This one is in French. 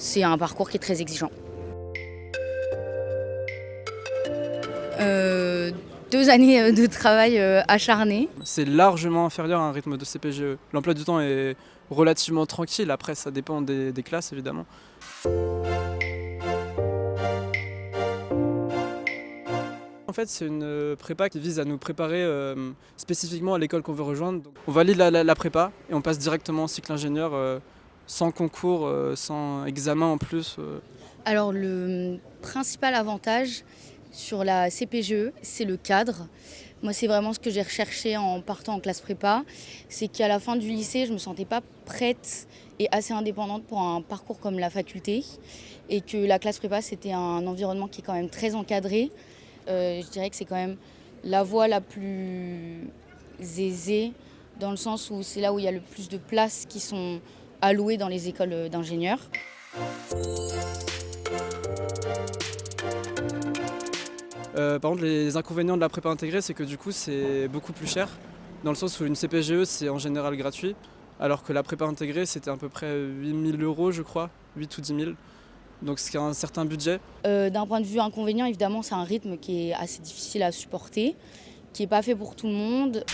c'est un parcours qui est très exigeant. Euh, 2 années de travail acharné. C'est largement inférieur à un rythme de CPGE. L'emploi du temps est relativement tranquille, après ça dépend des classes évidemment. En fait, c'est une prépa qui vise à nous préparer spécifiquement à l'école qu'on veut rejoindre. Donc, on valide la prépa et on passe directement au cycle ingénieur sans concours, sans examen en plus. Alors le principal avantage sur la CPGE, c'est le cadre. Moi, c'est vraiment ce que j'ai recherché en partant en classe prépa. C'est qu'à la fin du lycée, je ne me sentais pas prête et assez indépendante pour un parcours comme la faculté. Et que la classe prépa, c'était un environnement qui est quand même très encadré. Je dirais que c'est quand même la voie la plus aisée, dans le sens où c'est là où il y a le plus de places qui sont allouées dans les écoles d'ingénieurs. Par contre, les inconvénients de la prépa intégrée, c'est que du coup, c'est beaucoup plus cher, dans le sens où une CPGE, c'est en général gratuit, alors que la prépa intégrée, c'était à peu près 8 000 €, je crois, 8 ou 10 000. Donc, ce qui a un certain budget. D'un point de vue inconvénient, évidemment, c'est un rythme qui est assez difficile à supporter, qui n'est pas fait pour tout le monde.